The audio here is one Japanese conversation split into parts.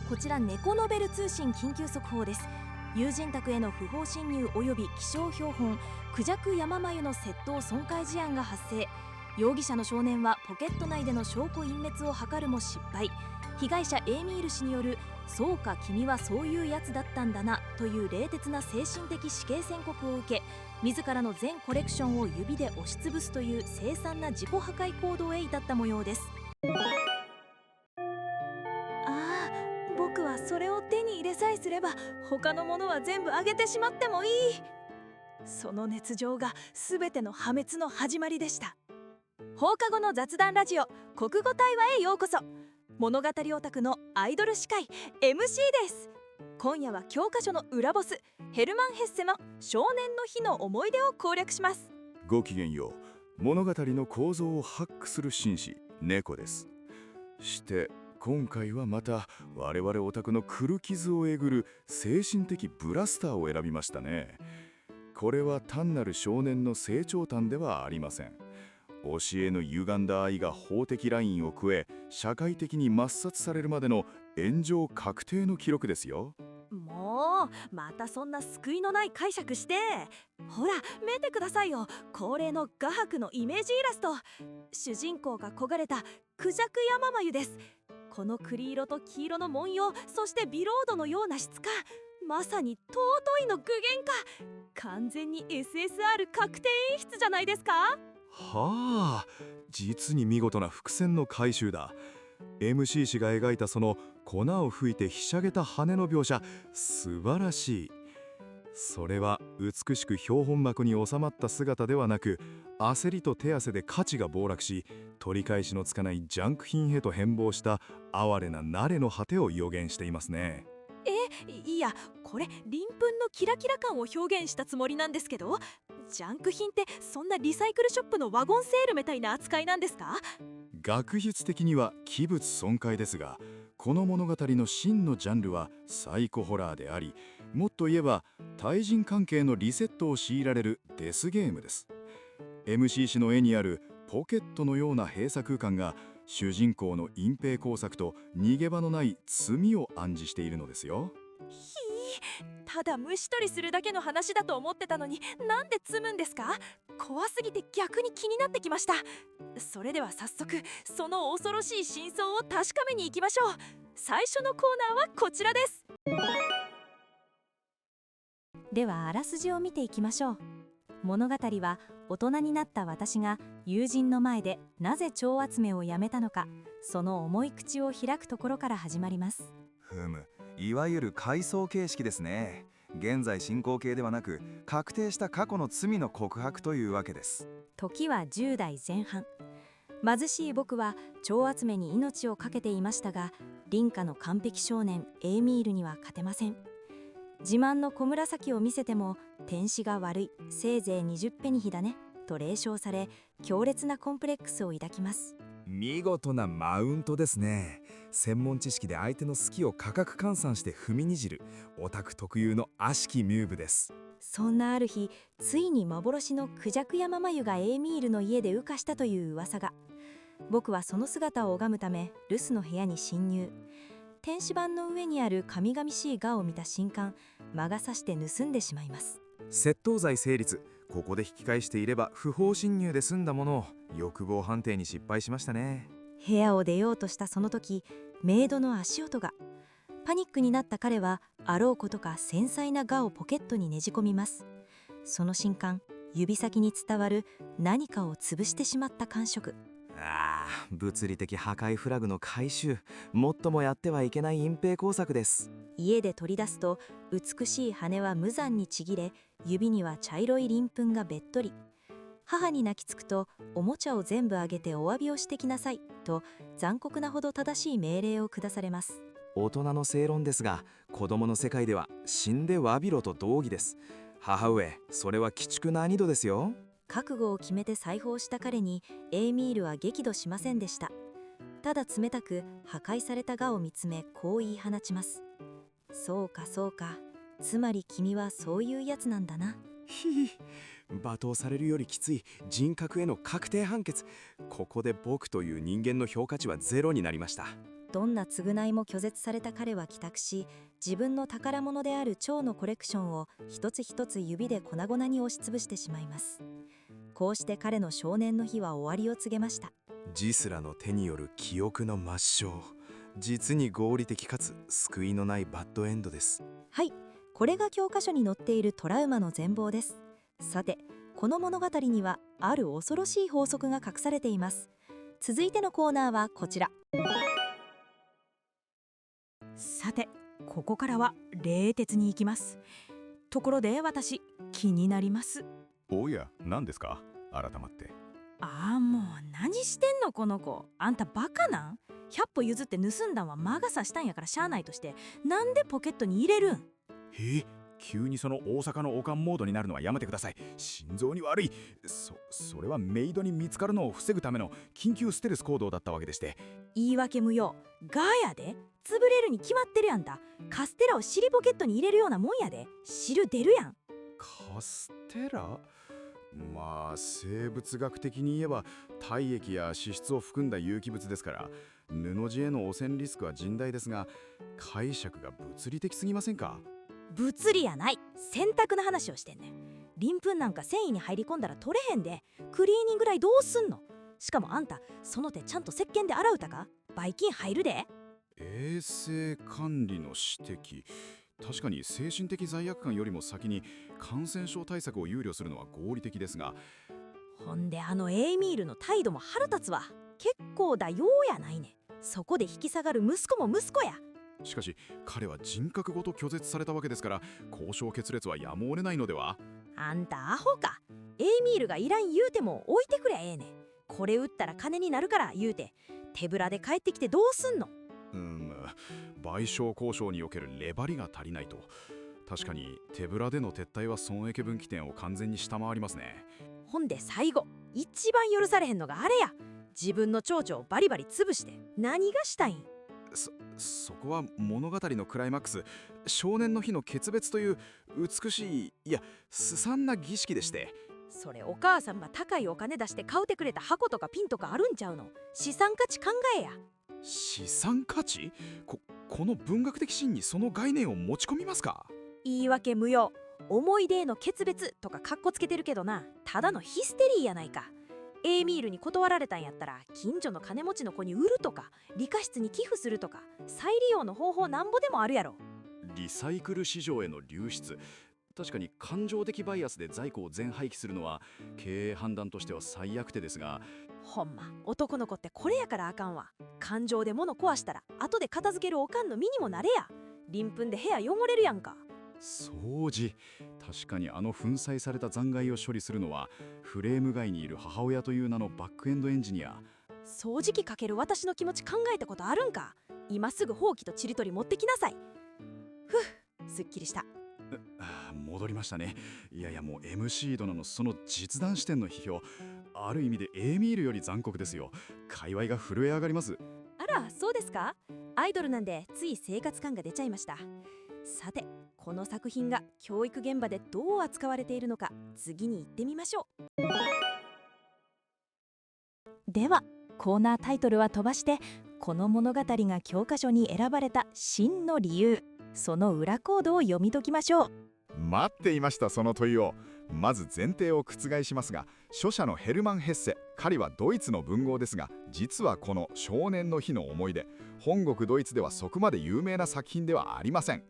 こちら猫ノベル通信緊急速報です。友人宅への不法侵入及び気象標本クジャク山繭の窃盗損壊事案が発生。容疑者の少年はポケット内での証拠隠滅を図るも失敗。被害者エーミール氏によるそうか君はそういうやつだったんだなという冷徹な精神的死刑宣告を受け、自らの全コレクションを指で押しつぶすという凄惨な自己破壊行動へ至った模様です。僕はそれを手に入れさえすれば他のものは全部あげてしまってもいい。その熱情が全ての破滅の始まりでした。放課後の雑談ラジオ国語対話へようこそ。物語オタクのアイドル司会 MC です。今夜は教科書の裏ボスヘルマン・ヘッセの少年の日の思い出を攻略します。ごきげんよう。物語の構造をハックする紳士猫です。して今回はまた我々オタクの狂傷をえぐる精神的ブラスターを選びましたね。これは単なる少年の成長譚ではありません。教えの歪んだ愛が法的ラインを超え社会的に抹殺されるまでの炎上確定の記録ですよ。もうまたそんな救いのない解釈して。ほら見てくださいよ、恒例の画伯のイメージイラスト。主人公が焦がれたクジャク山繭です。この栗色と黄色の文様、そしてビロードのような質感、まさに尊いの具現化。完全に SSR 確定演出じゃないですか。はあ、実に見事な伏線の回収だ。 MC 氏が描いたその粉を吹いてひしゃげた羽の描写、素晴らしい。それは美しく標本膜に収まった姿ではなく、焦りと手汗で価値が暴落し、取り返しのつかないジャンク品へと変貌した哀れな慣れの果てを予言していますね。いや、これ鱗粉のキラキラ感を表現したつもりなんですけど、ジャンク品ってそんなリサイクルショップのワゴンセールみたいな扱いなんですか？学術的には器物損壊ですが、この物語の真のジャンルはサイコホラーであり、もっと言えば対人関係のリセットを強いられるデスゲームです。 MC 氏の絵にあるポケットのような閉鎖空間が主人公の隠蔽工作と逃げ場のない罪を暗示しているのですよ。ただ虫取りするだけの話だと思ってたのに、なんで積むんですか？怖すぎて逆に気になってきました。それでは早速その恐ろしい真相を確かめに行きましょう。最初のコーナーはこちらです。ではあらすじを見ていきましょう。物語は大人になった私が友人の前でなぜ蝶集めをやめたのか、その重い口を開くところから始まります。いわゆる回想形式ですね。現在進行形ではなく、確定した過去の罪の告白というわけです。時は10代前半。貧しい僕は蝶集めに命を懸けていましたが、凛花の完璧少年エーミールには勝てません。自慢の小紫を見せても天使が悪い、せいぜい20ペニヒだねと冷笑され、強烈なコンプレックスを抱きます。見事なマウントですね。専門知識で相手の好きを価格換算して踏みにじるオタク特有の悪しきミューブです。そんなある日、ついに幻のクジャク山繭がエーミールの家で羽化したという噂が。僕はその姿を拝むため留守の部屋に侵入。天使板の上にある神々しい画を見た瞬間、魔が差して盗んでしまいます。窃盗罪成立。ここで引き返していれば不法侵入で済んだものを欲望判定に失敗しましたね。部屋を出ようとしたその時、メイドの足音が。パニックになった彼はあろうことか繊細な画をポケットにねじ込みます。その瞬間、指先に伝わる何かを潰してしまった感触。物理的破壊フラグの回収、最もやってはいけない隠蔽工作です。家で取り出すと美しい羽は無残にちぎれ、指には茶色い鱗粉がべっとり。母に泣きつくと、おもちゃを全部あげてお詫びをしてきなさいと残酷なほど正しい命令を下されます。大人の正論ですが、子供の世界では死んで詫びろと同義です。母上、それは鬼畜な2度ですよ。覚悟を決めて裁縫した彼にエーミールは激怒しませんでした。ただ冷たく破壊された画を見つめ、こう言い放ちます。そうかそうか、つまり君はそういうやつなんだな。罵倒されるよりきつい人格への確定判決。ここで僕という人間の評価値はゼロになりました。どんな償いも拒絶された彼は帰宅し、自分の宝物である蝶のコレクションを一つ一つ指で粉々に押しつぶしてしまいます。こうして彼の少年の日は終わりを告げました。ジスラの手による記憶の抹消。実に合理的かつ救いのないバッドエンドです。はい、これが教科書に載っているトラウマの全貌です。さて、この物語にはある恐ろしい法則が隠されています。続いてのコーナーはこちら。さて、ここからは冷徹に行きます。ところで私、気になります。おや、何ですか改まって。ああ、もう何してんのこの子。あんたバカなん？ 100 歩譲って盗んだんは魔が差したんやからしゃあないとして、なんでポケットに入れるん？急にその大阪のオカンモードになるのはやめてください。心臓に悪い。それはメイドに見つかるのを防ぐための緊急ステルス行動だったわけでして。言い訳無用。ガーやで。潰れるに決まってるやんた。カステラを尻ポケットに入れるようなもんやで。汁出るやん。カステラ？まあ生物学的に言えば体液や脂質を含んだ有機物ですから、布地への汚染リスクは甚大ですが、解釈が物理的すぎませんか？物理やない。洗濯の話をしてんねん。鱗粉なんか繊維に入り込んだら取れへんで。クリーニングぐらいどうすんの？しかもあんた、その手ちゃんと石鹸で洗うたか？ばい菌入るで。衛生管理の指摘。確かに精神的罪悪感よりも先に感染症対策を憂慮するのは合理的ですが、ほんでエイミールの態度も腹立つわ。結構だようやないね。そこで引き下がる息子も息子や。しかし彼は人格ごと拒絶されたわけですから、交渉決裂はやむを得ないのでは？あんたアホか。エイミールがいらん言うても置いてくりゃええねん。これ売ったら金になるから言うて手ぶらで帰ってきてどうすんの？賠償交渉における粘りが足りないと。確かに手ぶらでの撤退は損益分岐点を完全に下回りますね。ほんで最後、一番許されへんのがあれや。自分の蝶々をバリバリ潰して何がしたいん？そこは物語のクライマックス、少年の日の決別という美しい、いやすさんな儀式でして。それお母さんが高いお金出して買うてくれた箱とかピンとかあるんちゃうの？資産価値考えや。資産価値？この文学的シーンにその概念を持ち込みますか？言い訳無用。思い出への決別とかカッコつけてるけどな、ただのヒステリーやないか。エーミールに断られたんやったら近所の金持ちの子に売るとか理科室に寄付するとか再利用の方法なんぼでもあるやろ。リサイクル市場への流出。確かに感情的バイアスで在庫を全廃棄するのは経営判断としては最悪手ですが、ほんま男の子ってこれやからあかんわ。感情で物壊したら後で片付けるおかんの身にもなれや。鱗粉で部屋汚れるやんか。掃除。確かに粉砕された残骸を処理するのはフレーム外にいる母親という名のバックエンドエンジニア。掃除機かける私の気持ち考えたことあるんか？今すぐほうきとちりとり持ってきなさい。すっきりした。戻りましたね。いやもう MC 殿のその実弾視点の批評、ある意味でエーミールより残酷ですよ。界隈が震え上がります。あら、そうですか？アイドルなんでつい生活感が出ちゃいました。さて、この作品が教育現場でどう扱われているのか、次に行ってみましょう。ではコーナータイトルは飛ばして、この物語が教科書に選ばれた真の理由、その裏コードを読み解きましょう。待っていました。その問いを。まず前提を覆しますが、著者のヘルマン・ヘッセ、彼はドイツの文豪ですが、実はこの少年の日の思い出、本国ドイツではそこまで有名な作品ではありません。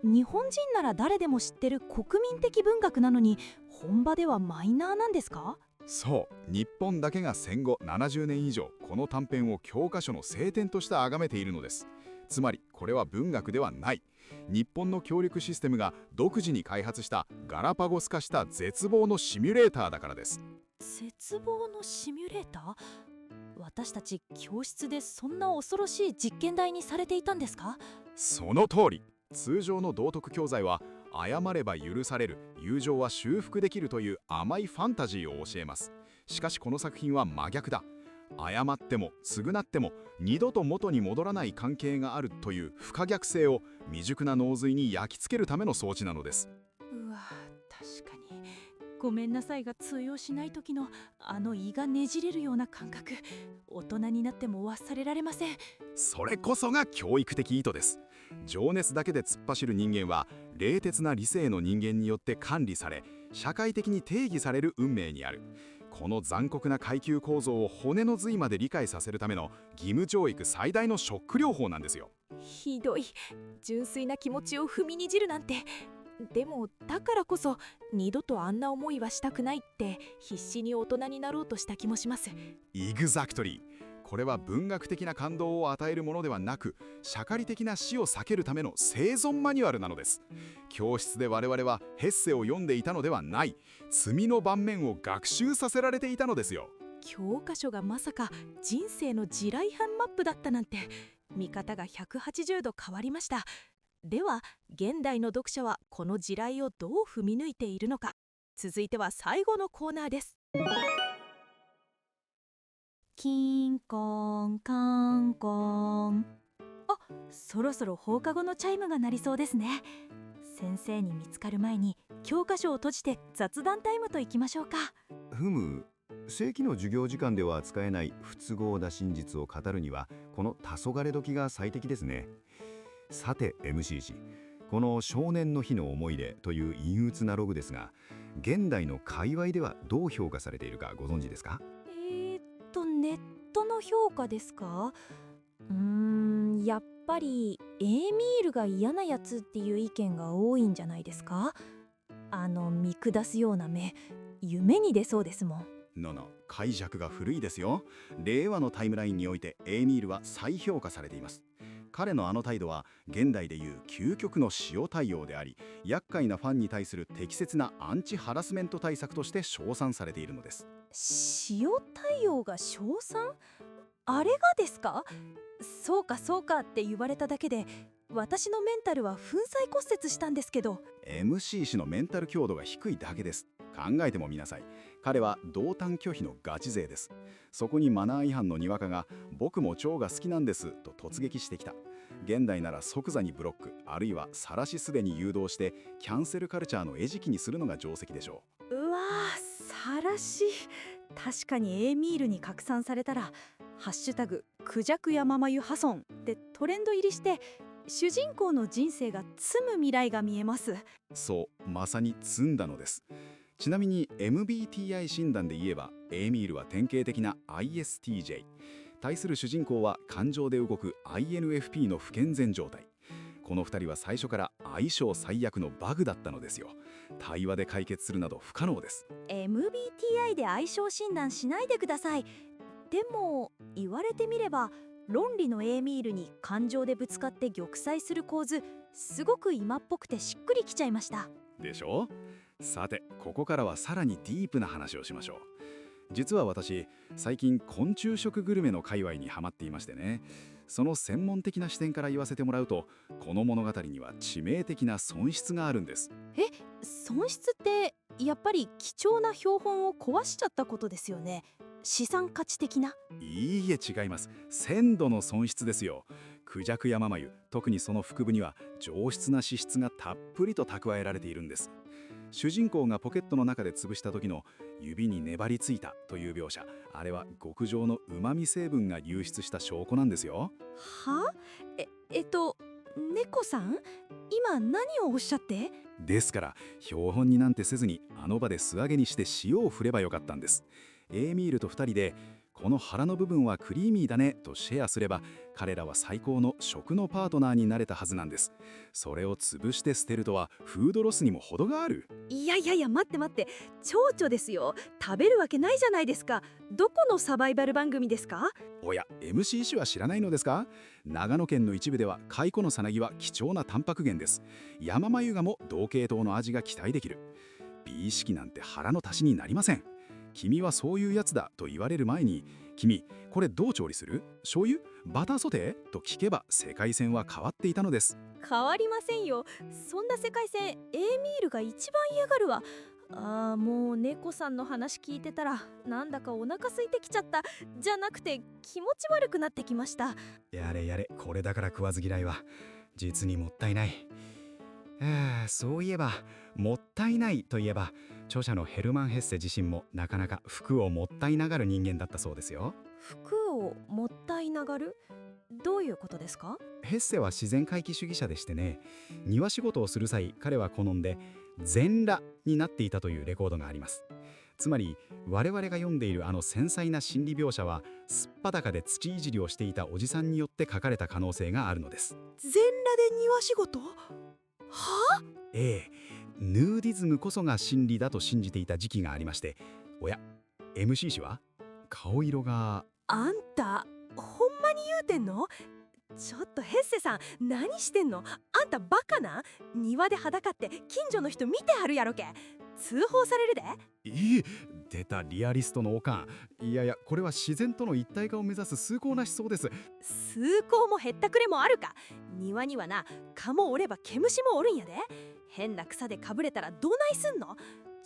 日本人なら誰でも知ってる国民的文学なのに、本場ではマイナーなんですか？そう、日本だけが戦後70年以上この短編を教科書の聖典として崇めているのです。つまりこれは文学ではない、日本の教育システムが独自に開発したガラパゴス化した絶望のシミュレーターだからです。絶望のシミュレーター？私たち教室でそんな恐ろしい実験台にされていたんですか？その通り。通常の道徳教材は謝れば許される、友情は修復できるという甘いファンタジーを教えます。しかしこの作品は真逆だ。謝っても償っても二度と元に戻らない関係があるという不可逆性を未熟な脳髄に焼き付けるための装置なのです。うわ、確かにごめんなさいが通用しない時の胃がねじれるような感覚、大人になっても忘れられません。それこそが教育的意図です。情熱だけで突っ走る人間は冷徹な理性の人間によって管理され、社会的に定義される運命にある。この残酷な階級構造を骨の髄まで理解させるための義務教育最大のショック療法なんですよ。ひどい、純粋な気持ちを踏みにじるなんて。でもだからこそ二度とあんな思いはしたくないって必死に大人になろうとした気もします。イグザクトリー。これは文学的な感動を与えるものではなく、社会的な死を避けるための生存マニュアルなのです。教室で我々はヘッセを読んでいたのではない、罪の盤面を学習させられていたのですよ。教科書がまさか人生の地雷犯マップだったなんて、見方が180度変わりました。では現代の読者はこの地雷をどう踏み抜いているのか。続いては最後のコーナーです。キンコンカンコン。あ、そろそろ放課後のチャイムが鳴りそうですね。先生に見つかる前に教科書を閉じて雑談タイムといきましょうか。正規の授業時間では扱えない不都合な真実を語るにはこの黄昏時が最適ですね。さて MC 氏、この少年の日の思い出という陰鬱なログですが、現代の界隈ではどう評価されているかご存知ですか？ネットの評価ですか？やっぱりエーミールが嫌なやつっていう意見が多いんじゃないですか？見下すような目、夢に出そうですもん。解釈が古いですよ。令和のタイムラインにおいてエーミールは再評価されています。彼のあの態度は現代でいう究極の塩対応であり、厄介なファンに対する適切なアンチハラスメント対策として称賛されているのです。塩対応が称賛？あれがですか？そうかそうかって言われただけで私のメンタルは粉砕骨折したんですけど。 MC 氏のメンタル強度が低いだけです。考えてもみなさい。彼は同担拒否のガチ勢です。そこにマナー違反のにわかが僕も蝶が好きなんですと突撃してきた。現代なら即座にブロック、あるいは晒しすでに誘導してキャンセルカルチャーの餌食にするのが定石でしょう。うわー、晒し。確かにエーミールに拡散されたらハッシュタグクジャク山眉破損でトレンド入りして、主人公の人生が詰む未来が見えます。そう、まさに詰んだのです。ちなみに MBTI 診断で言えばエーミールは典型的な ISTJ、 対する主人公は感情で動く INFP の不健全状態。この2人は最初から相性最悪のバグだったのですよ。対話で解決するなど不可能です。 MBTI で相性診断しないでください。でも言われてみれば論理のエーミールに感情でぶつかって玉砕する構図、すごく今っぽくてしっくりきちゃいました。でしょ？さて、ここからはさらにディープな話をしましょう。実は私、最近昆虫食グルメの界隈にハマっていましてね。その専門的な視点から言わせてもらうと、この物語には致命的な損失があるんです。損失ってやっぱり貴重な標本を壊しちゃったことですよね。資産価値的な。いいえ、違います。鮮度の損失ですよ。クジャク山眉、特にその腹部には上質な脂質がたっぷりと蓄えられているんです。主人公がポケットの中で潰した時の指に粘りついたという描写、あれは極上の旨味成分が流出した証拠なんですよ。は？猫さん、今何をおっしゃって？ですから標本になんてせずにあの場で素揚げにして塩を振ればよかったんです。エーミールと2人でこの腹の部分はクリーミーだねとシェアすれば、彼らは最高の食のパートナーになれたはずなんです。それを潰して捨てるとはフードロスにも程がある。いや待って蝶々ですよ。食べるわけないじゃないですか。どこのサバイバル番組ですか？おや、 MC 氏は知らないのですか？長野県の一部では蚕のさなぎは貴重なタンパク源です。山眉ガも同系統の味が期待できる。美意識なんて腹の足しになりません。君はそういうやつだと言われる前に、君これどう調理する？醤油？バターソテー？と聞けば世界線は変わっていたのです。変わりませんよ。そんな世界線エーミールが一番嫌がるわ。もう猫さんの話聞いてたらなんだかお腹空いてきちゃった。じゃなくて気持ち悪くなってきました。やれやれ、これだから食わず嫌いは実にもったいない。そういえばもったいないといえば、著者のヘルマン・ヘッセ自身もなかなか服をもったいながる人間だったそうですよ。服をもったいながる？どういうことですか？ヘッセは自然回帰主義者でしてね、庭仕事をする際彼は好んで全裸になっていたというレコードがあります。つまり我々が読んでいるあの繊細な心理描写はすっぱだかで土いじりをしていたおじさんによって書かれた可能性があるのです。全裸で庭仕事？はあ？ええ、ヌーディズムこそが真理だと信じていた時期がありまして、おや MC 氏は顔色が。あんたほんまに言うてんの？ちょっとヘッセさん何してんの？あんたバカな？庭で裸って近所の人見てはるやろけ。通報されるで。いい、出たリアリストのおかん。いやいや、これは自然との一体化を目指す崇高な思想です。崇高もへったくれもあるか。庭にはな、蚊もおれば毛虫もおるんやで。変な草でかぶれたらどないすんの？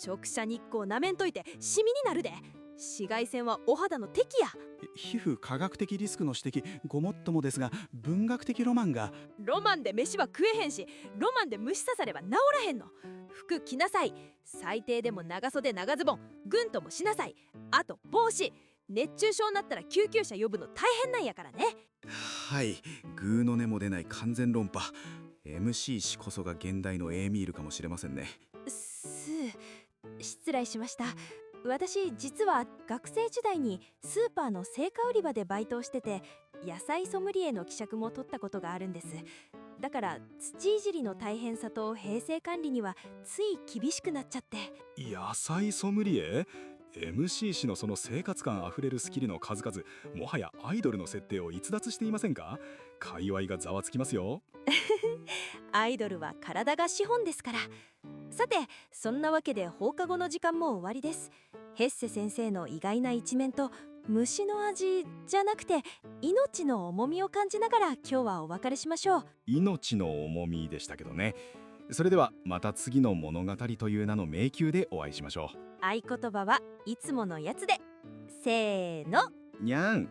直射日光なめんといてシミになるで。紫外線はお肌の敵や。皮膚科学的リスクの指摘ごもっともですが、文学的ロマンが。ロマンで飯は食えへんし、ロマンで虫刺されば治らへんの。服着なさい。最低でも長袖長ズボン、軍ともしなさい。あと帽子。熱中症になったら救急車呼ぶの大変なんやからね。はい、グーの音も出ない完全論破。 MC 氏こそが現代のエーミールかもしれませんね。失礼しました。私実は学生時代にスーパーの青果売り場でバイトをしてて、野菜ソムリエの希釈も取ったことがあるんです。だから土いじりの大変さと衛生管理にはつい厳しくなっちゃって。野菜ソムリエ？ MC 氏のその生活感あふれるスキルの数々、もはやアイドルの設定を逸脱していませんか？界隈がざわつきますよ。アイドルは体が資本ですから。さて、そんなわけで放課後の時間も終わりです。ヘッセ先生の意外な一面と虫の味じゃなくて命の重みを感じながら今日はお別れしましょう。命の重みでしたけどね。それではまた次の物語という名の迷宮でお会いしましょう。合言葉はいつものやつで。せーの。にゃん。